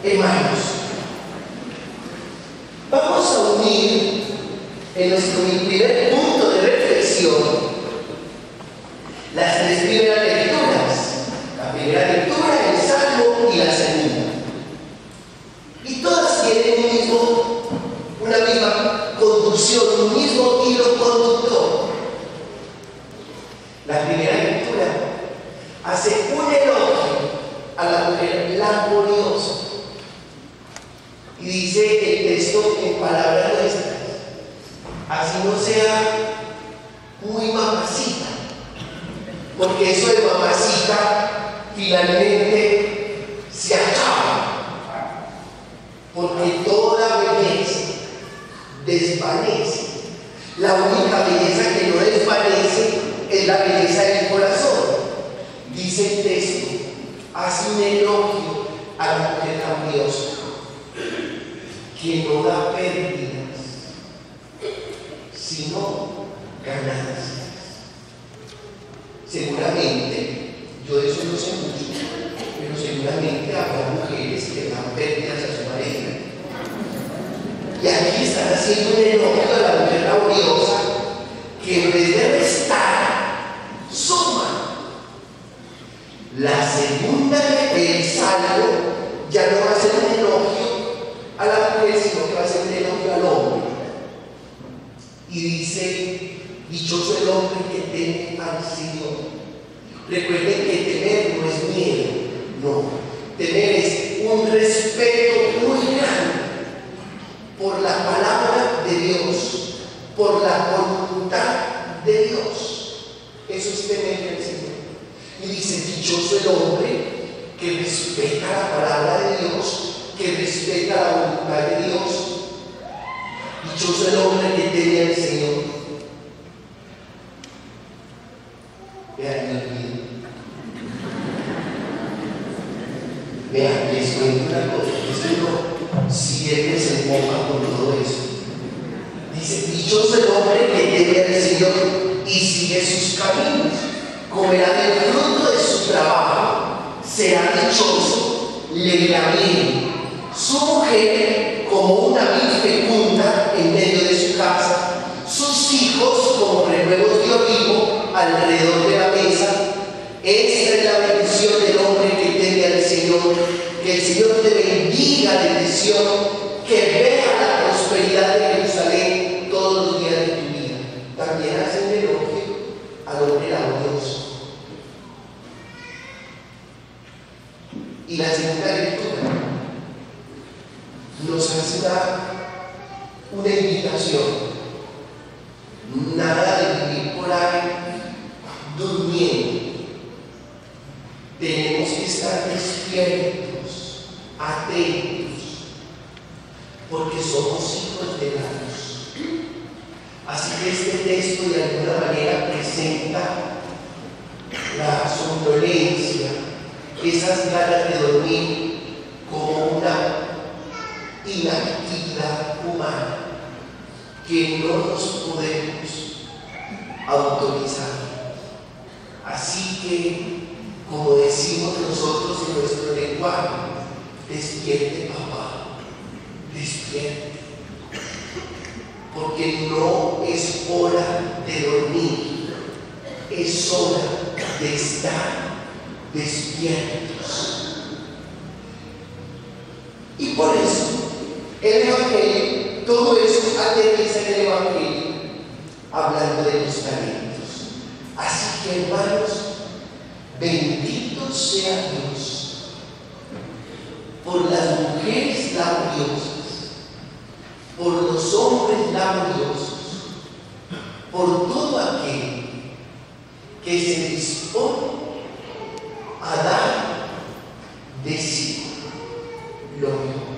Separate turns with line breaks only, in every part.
Hermanos, vamos a unir en nuestro primer punto de reflexión las tres primeras lecturas. La primera lectura, el Salmo, y la segunda. Y todas tienen una misma conducción, un mismo hilo conductor. La primera lectura hace un elogio a la mujer laboriosa. Y dice el texto en palabras nuestras: así no sea muy mamacita, porque eso de mamacita finalmente se acaba, porque toda belleza desvanece. La única belleza que no desvanece es la belleza del corazón. Dice el texto: hace un elogio a la mujer laboriosa, que no da pérdidas, sino ganancias. Seguramente, yo de eso no sé mucho, pero seguramente habrá mujeres que dan pérdidas a su pareja. Y aquí están haciendo un elogio a la mujer laboriosa, que en vez de restar, suma. La segunda del Salmo ya no va a ser un elogio a la mujer, sino que va a ser un elogio al hombre. Y dice: dichoso el hombre que teme al Señor. Recuerden que temer no es miedo, no. Temer es un respeto muy grande por la palabra de Dios, por la voluntad de Dios. Eso es temer al Señor. Y dice: dichoso el hombre que respeta la palabra de Dios, que respeta la voluntad de Dios. Dichoso el hombre que teme al Señor. Vean, Dios mío. Vean, les cuento una cosa. Uno siempre se moja con todo eso. Dice: dichoso el hombre que teme al Señor y sigue sus caminos. Comerá del fruto de su trabajo, será dichoso, le irá bien. Su mujer como una vid fecunda en medio de su casa, sus hijos como renuevos de olivo alrededor de la mesa. Esta es la bendición del hombre que teme al Señor. Que el Señor te bendiga desde Sion, que vea la prosperidad de Jerusalén todos los días de tu vida. También hace un elogio al hombre laborioso. Y la segunda lectura nos hace una invitación. Nada de vivir por ahí durmiendo. Tenemos que estar despiertos, atentos, porque somos hijos de la luz. Así que este texto de alguna manera presenta la somnolencia, esas ganas de dormir, como una inactividad humana que no nos podemos autorizar. Así que, como decimos nosotros en nuestro lenguaje: despierte, papá, despierte, porque no es hora de dormir, es hora de estar despiertos. Y por eso el Evangelio, todo eso aterriza en el Evangelio hablando de los talentos. Así que, hermanos, bendito sea Dios por las mujeres laboriosas, por los hombres laboriosos, por todo aquel que se dispone a dar de sí lo mejor.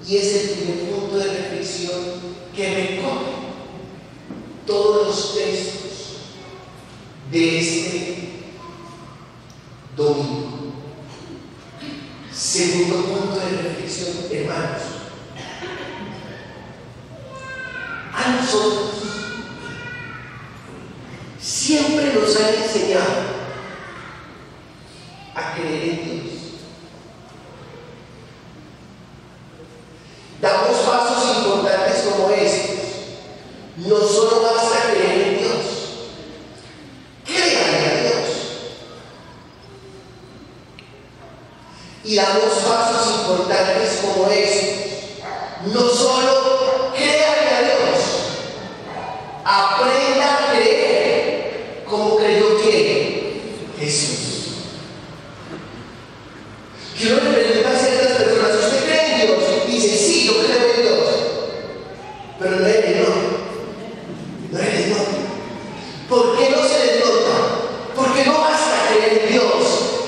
Y es el primer punto de reflexión que recoge todos los textos de este domingo. Segundo punto de reflexión, hermanos: a nosotros siempre nos han enseñado a creer en Dios, y damos pasos importantes como estos. No solo créale a Dios, aprenda a creer como creyó que Jesús. Yo no le pregunto a ciertas personas: ¿usted cree en Dios? Y dice: sí, yo creo en Dios. Pero no eres no. No eres no. ¿Por qué no se les nota? Porque no basta creer en Dios,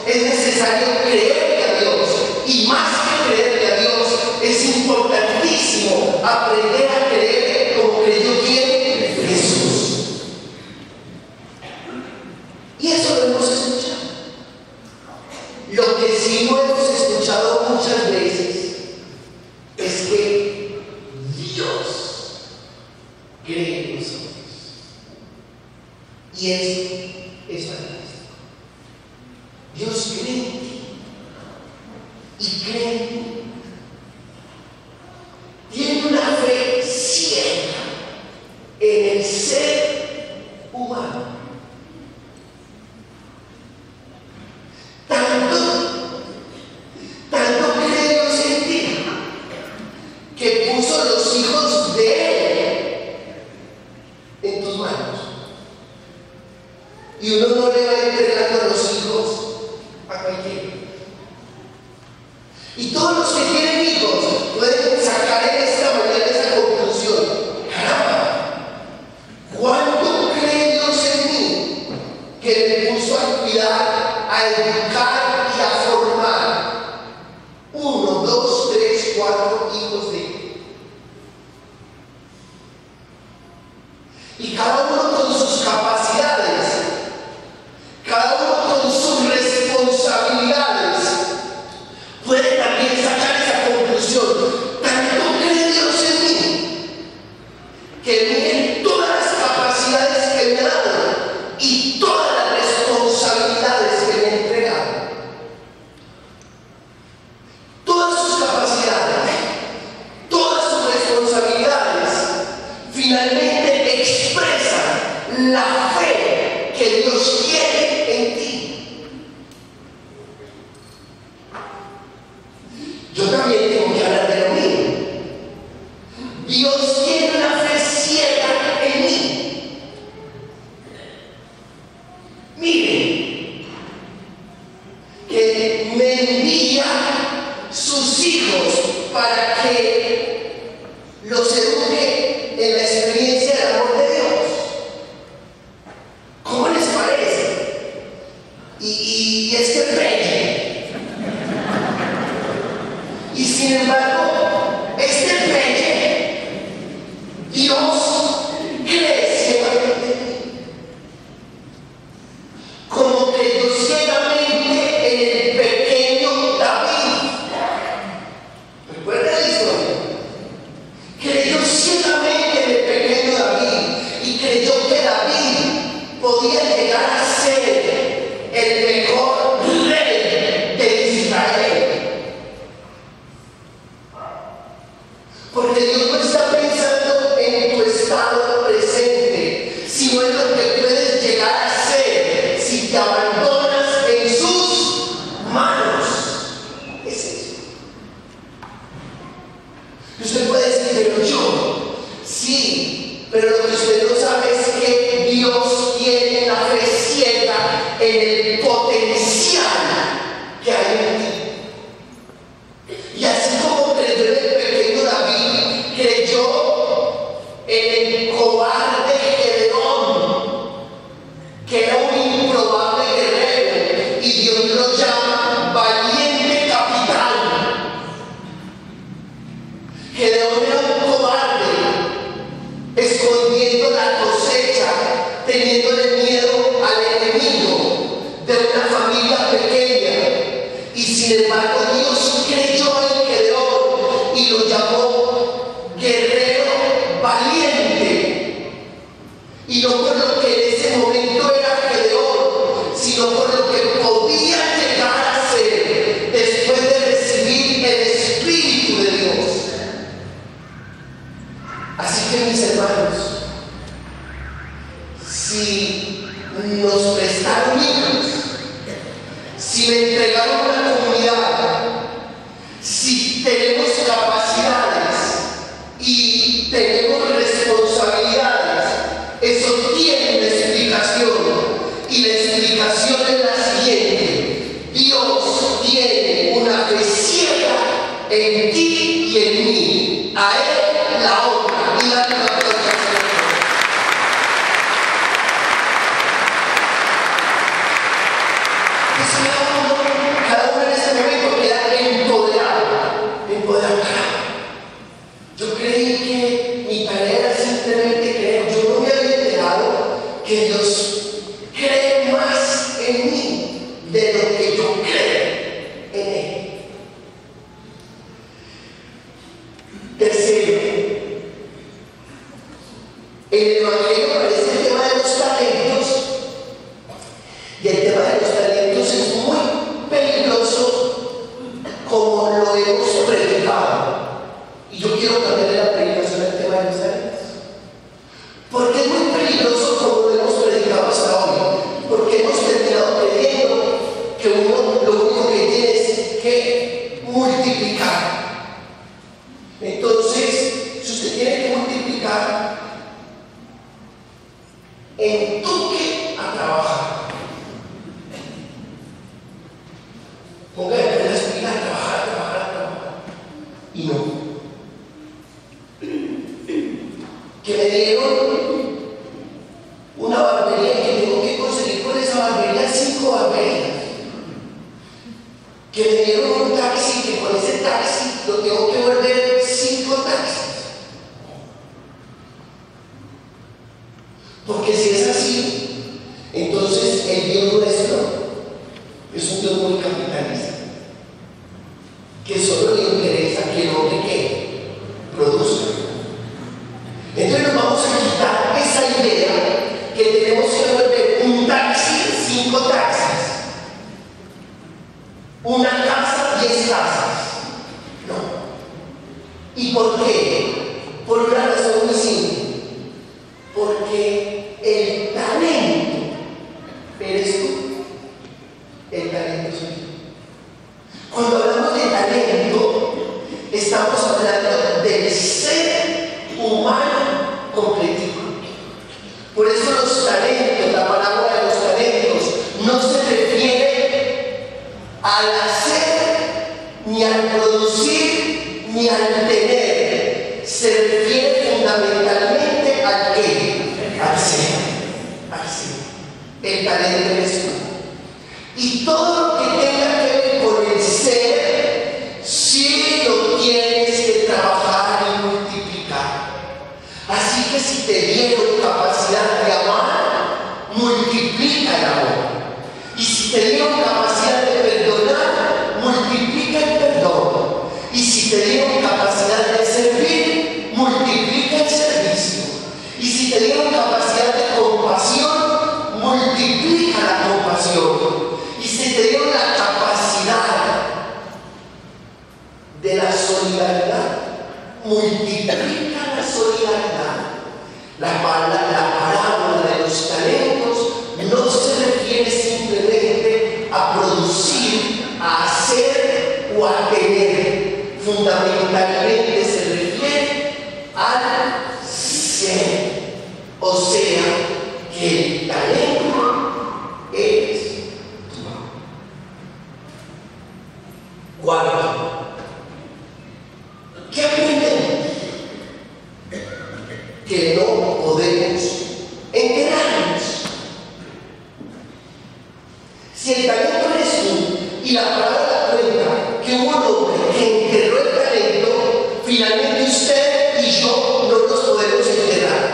es necesario creerle a Dios. Y más que creerle a Dios, es importantísimo aprender a creer como creyó ¿quién? Jesús. Y eso lo hemos escuchado. Lo que sí no hemos escuchado muchas veces es que Dios cree en nosotros. Y eso es fantástico. Dios cree en ti y cree en ti. Tiene una fe ciega en el ser humano. Tanto cree Dios en ti que puso los hijos de Él en tus manos. Y uno no le va entregando a los hijos a cualquiera. Y todos los que tienen hijos pueden sacar en esta mañana esa conclusión: caramba, ¿cuánto cree Dios en mí que me puso a cuidar, a educar y a formar 1, 2, 3, 4 hijos de Él? Y cada uno con sus capacidades, cada uno con sus responsabilidades, puede también sacar esa conclusión: tanto cree Dios en mí que miren todas las capacidades que me ha dado y todas las responsabilidades que me ha entregado. Todas sus capacidades, todas sus responsabilidades finalmente expresan la fe que Dios tiene en ti. Yo también tengo que hablar de lo mío. Dios tiene una fe ciega en mí. Miren, que me envía sus hijos para que los eduque en la experiencia del amor de Dios. ¿Cómo les parece? Y este peque. Y sin embargo, este peque, Dios cree ciegamente en mí. Como creyó ciegamente en el pequeño David. ¿Recuerdan la historia? Creyó ciegamente en el pequeño David y creyó que David podía llegar a ser el mejor rey de Israel. Porque Dios no está pensando en tu estado presente, sino en lo que puedes llegar a ser si te abandonas en sus manos. Es eso. Y usted puede decir: pero yo, sí, pero lo que usted no sabe es que Dios tiene la fe ciega en el potencial que hay en ti. Y así como creyó en el pequeño David, creyó en el cobarde Gedeón, que era un improbable guerrero, y Dios lo llama valiente capitán. Gedeón era un cobarde, escondiendo la cosecha, teniéndole miedo al enemigo de una familia pequeña. Y sin embargo, Dios creyó en Gedeón y lo llamó guerrero valiente. Y no por lo que en ese momento era Gedeón, sino por lo que podía llegar a ser después de recibir el Espíritu de Dios. Así que, mis hermanos, si nos prestaron hijos, si me entregaron una comunidad, si tenemos capacidades y tenemos responsabilidades, eso tiene una explicación. Y la explicación es la siguiente: Dios tiene una fe ciega en ti y en mí. A Él la honra y la gloria. Cada uno en ese momento queda empoderado. Yo creí que mi tarea era simplemente creer. Yo no me había enterado que Dios cree más en mí de lo que yo creo en Él. Tercero, en el Evangelio aparece el tema de los talentos. Y el tema de los talentos es muy peligroso, como lo hemos predicado. Y yo quiero cambiarle la predicación al tema de los talentos. Porque es muy peligroso, como lo hemos predicado hasta hoy. Porque hemos terminado creyendo que uno lo único que tiene es que multiplicar. Entonces, si usted tiene que multiplicar, entuque a trabajar. Ponga en las pilas a trabajar. Y no. Que me dieron una barbería y que tengo que conseguir por esa barbería 5 barberías. Que me dieron un taxi, que con ese taxi lo tengo que volver 5 taxis. Porque si es así, entonces el Dios nuestro es un Dios muy capitalista, que solo le interesa que el hombre que produzca. Entonces nos vamos a quitar esa idea que tenemos que volver un taxi, 5 taxis, una casa, 10 casas. No. ¿Y por qué? Por una razón muy simple. Porque el talento eres tú. El talento soy yo. Cuando hablamos de talento, estamos hablando del ser humano completivo. Por eso los talentos, la parábola de los talentos, no se refiere al hacer, ni al producir, ni al tener. Se refiere fundamentalmente al qué, al ser. El talento eres tú. Y todo lo que tenga que ver con el ser, sí lo tienes que trabajar y multiplicar. Así que si te dieron capacidad de amar, multiplica el amor. Y si te dieron capacidad de perdonar, multiplica el perdón. Y si te dieron capacidad de servir, multiplica el servicio. Y si te dieron capacidad de compasión, multiplica la compasión. Y si te dieron la capacidad de la solidaridad, multiplica la solidaridad. La parábola de los talentos no se refiere simplemente a producir, a hacer o a tener. Fundamentalmente se refiere al ser. O sea, que el talento es tu. Cuarto, ¿qué aprendemos? Que no podemos enterarnos. Si el talento eres tú y la palabra cuenta que hubo un hombre que enterró el talento, finalmente usted y yo no nos podemos enterrar.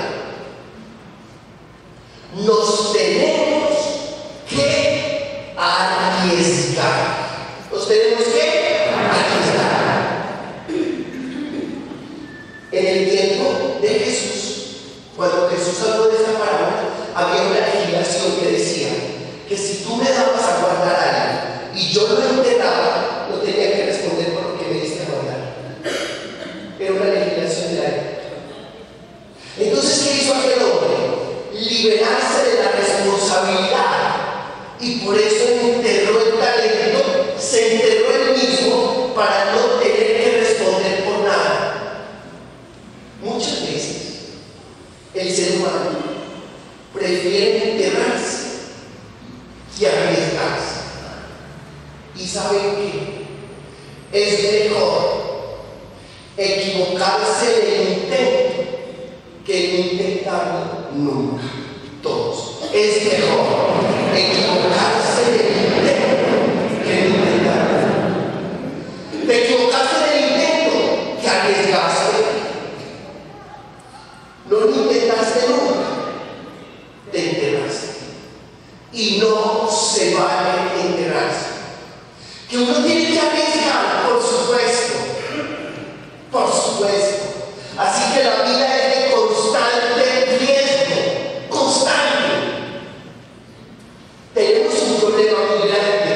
Nos tenemos que arriesgar. Nos tenemos que arriesgar. En el tiempo de Jesús, cuando Jesús habló de esta parábola, había una legislación que decía que si tú me dabas a guardar algo y yo lo enterraba, no tenía que responder por lo que me diste a guardar. Era una legislación de la época. Entonces, ¿qué hizo aquel hombre? Liberarse de la responsabilidad, y por eso enterró el talento, se enterró él mismo para no tener que Es mejor equivocarse en el intento que no intentarlo nunca. Todos. Es mejor equivocarse en el intento que no intentarlo. De equivocarse en el intento que arriesgaste. No lo intentaste nunca. Te enteraste. Y no se vale enterarse. Que uno tiene que arriesgar, por supuesto. Por supuesto. Así que la vida es de constante riesgo. Constante. Tenemos un problema muy grande.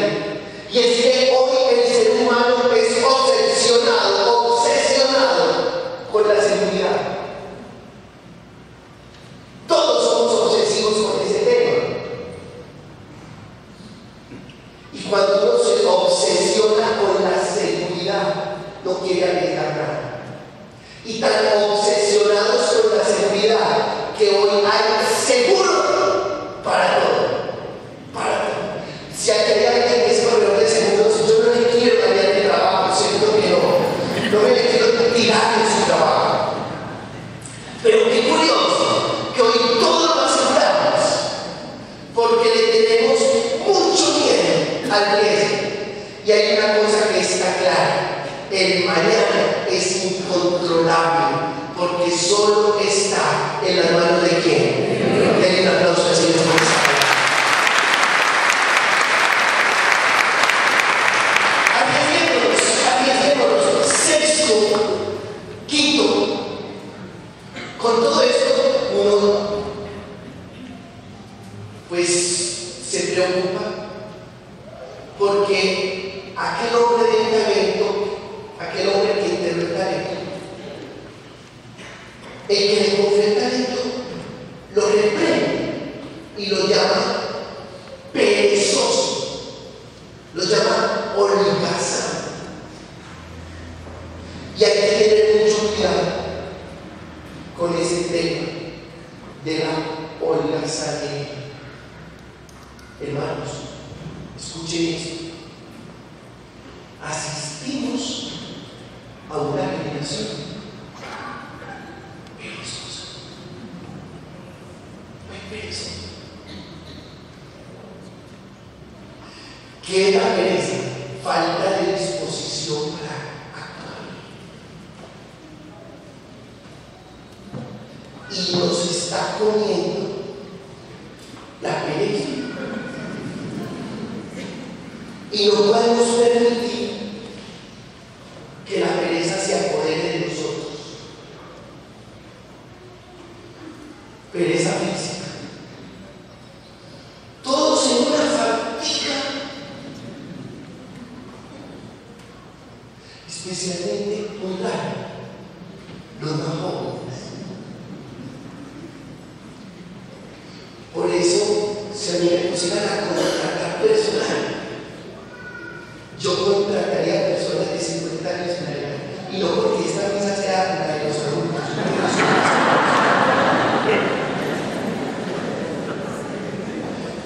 Y es que hoy el ser humano es obsesionado con la seguridad. Todos somos obsesivos con ese tema. Y cuando uno se obsesiona con la seguridad, no quiere arriesgar nada. Y tan obsesionados con la seguridad que hoy hay seguro para todo. Para todo. Si hay alguien que es corredor de seguros, yo no le quiero cambiar de trabajo, seguro que no. No me le quiero tirar en su trabajo. Pero qué curioso que hoy todo lo aseguramos porque le tenemos mucho miedo al riesgo. Y hay una cosa que está clara. El mañana es incontrolable porque solo está en las manos de quién. Denle un aplauso al Señor. Arriesguémonos. Sexto, quinto. Con todo esto, uno pues se preocupa porque aquel hombre del talento, aquel hombre que enterró el talento, el que le confió el talento, lo reprende y lo llama perezoso, lo llama holgazán. Y hay que tener mucho cuidado con ese tema de la holgazanería. Hermanos, escuchen esto. Asistimos a una generación perezosa. Muy perezosa. ¿Qué es la pereza? Falta de disposición para actuar. Y nos está comiendo la pereza. Y no podemos permitir que la pereza se apodere de nosotros. Pereza física. Todos en una fatiga, especialmente muy larga, los más jóvenes. Por eso, si a mí me pusieran a contratar personal, yo contrataría personas de 50 años en adelante. Y no porque esta misa sea la de los adultos.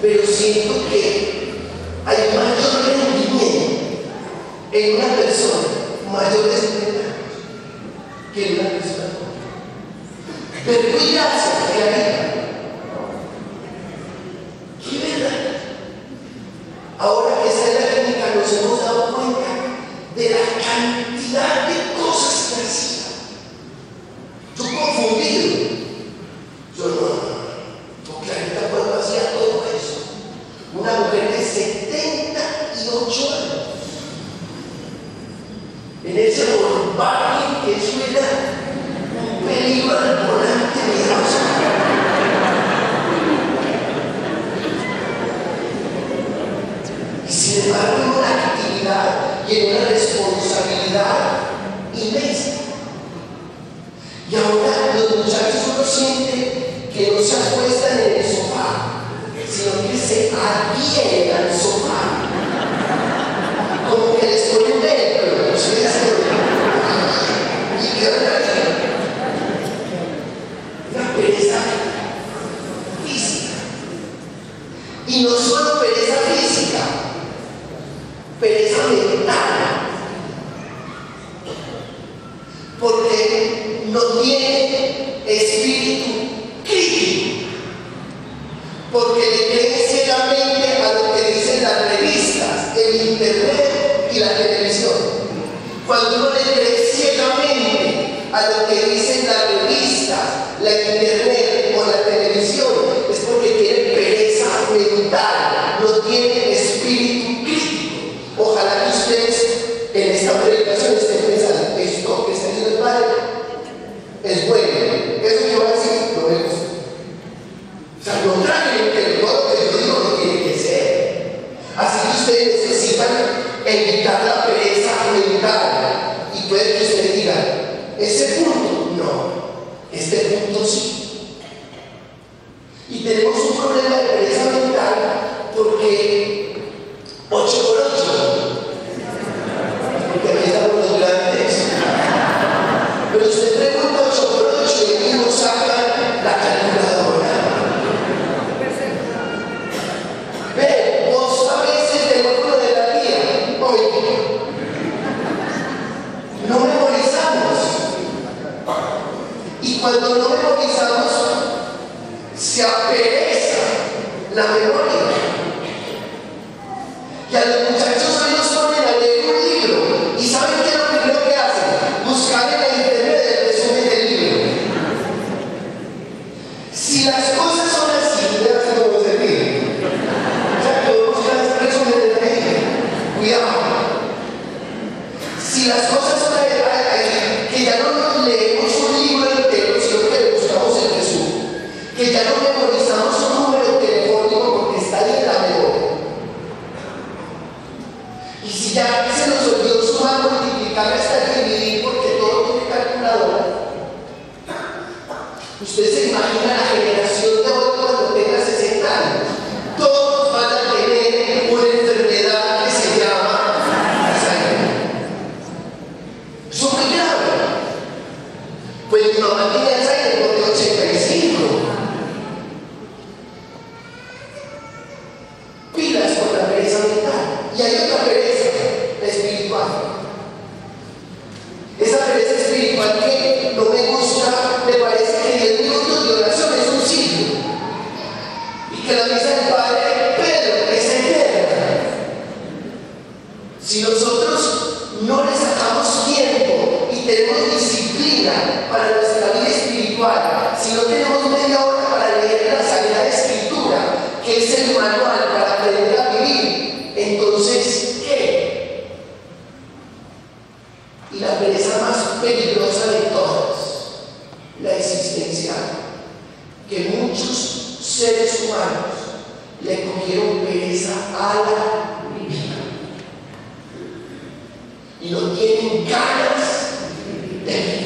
Pero siento que hay mayor rendimiento en una persona mayor de 50 años que en una persona joven. Pero muy gracias de la vida. ¿Qué verdad? Ahora que está en la clínica nos hemos dado cuenta de la cantidad de cosas que hacía. Yo confundido. Yo no, Clarita cuando hacía todo eso. Una mujer de 78 años. En ese Volkswagen que suena un peligro al volante miedoso. Y sin embargo en una actividad y en una responsabilidad inmensa. Y ahora los muchachos uno siente que no se acuestan en el sofá, sino que se adhieren al sofá. Como que les ponen velcro, y quedan ahí. Una pereza física. Y no solo pereza física, pereza mental. ahí en la memoria. Y si ya se nos olvidó sumar, multiplicar, hasta dividir, porque todo tiene calculadora, usted se imagina la generación de hoy cuando tenga 60 años. Todos van a tener una enfermedad que se llama Alzheimer. Eso es muy grave. Pues mi mamá tiene Alzheimer porque 85. Pilas con la pereza mental. Y hay otra pereza, la espiritual. Esa pereza espiritual que no me gusta, me parece que 10 minutos de oración es un siglo. Y que la misa del Padre Pedro es eterna. Si nosotros no le sacamos tiempo y tenemos disciplina para nuestra vida espiritual, si no tenemos media hora para leer la Sagrada Escritura, que es el manual para aprender a vivir, entonces, ¿qué? Y la pereza más peligrosa de todas, la existencial, que muchos seres humanos le cogieron pereza a la vida y no tienen ganas de vivir.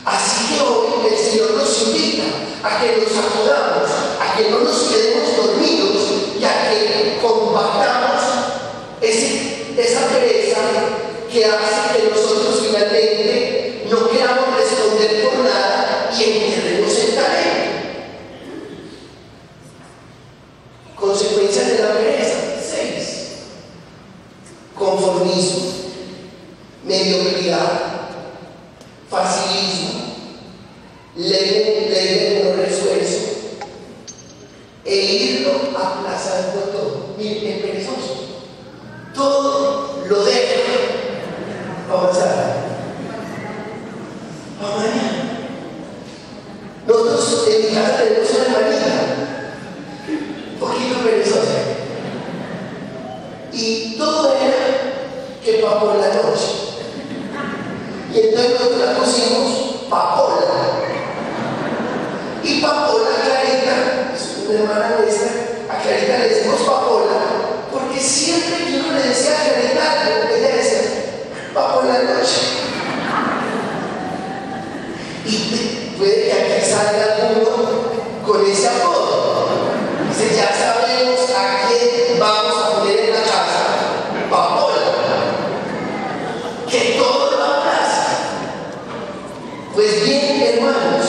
Así que hoy el Señor nos invita a que nos acudamos, a que no nos quedemos dormidos y a que combatamos esa pereza que hace que nosotros finalmente no queramos responder por nada y enterremos el talento. Consecuencias de la pereza: 6. Conformismo, mediocridad, facilismo, ley de menor esfuerzo, e irlo aplazando todo. Miren, el perezoso todo lo deja para avanzar, para mañana. Nosotros en mi casa tenemos una hermanita un poquito perezosa, y todo era que para por la noche, y entonces nosotros la pusimos Papola. Y Papola, Clarita, es una hermana nuestra, a Clarita le decimos Papola, porque siempre que uno le decía a Clarita algo, ella decía, va por la noche. Y puede que aquí salga alguno con ese apodo. Dice, ya sabemos a quién vamos a poner en la casa, Papola, que todo lo aplaza. Pues bien, hermanos,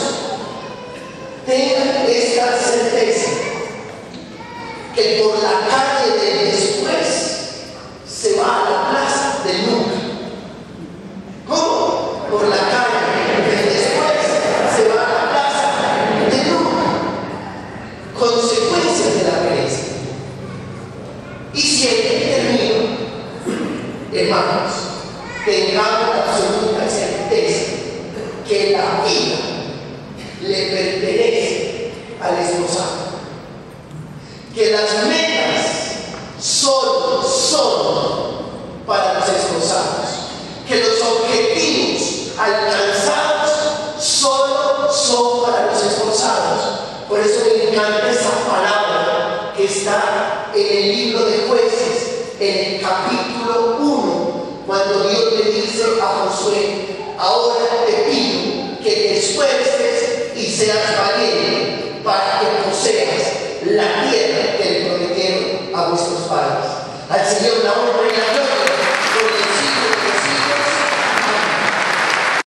tengan esta certeza, que por la calle del después se va a la plaza del nunca. ¿Cómo? Por la calle del después se va a la plaza del nunca. Consecuencias de la pereza. Y siempre termino, hermanos, tengamos la absoluta certeza que la vida le pertenece al esposado, que las metas solo son para los esposados, que los objetivos alcanzados solo son para los esposados. Por eso me encanta esa palabra que está en el libro de Jueces, en el capítulo 1, cuando Dios le dice a Josué, ahora te pido que te esfuerces y seas valiente para que poseas la tierra que le prometieron a vuestros padres. Al Señor la honra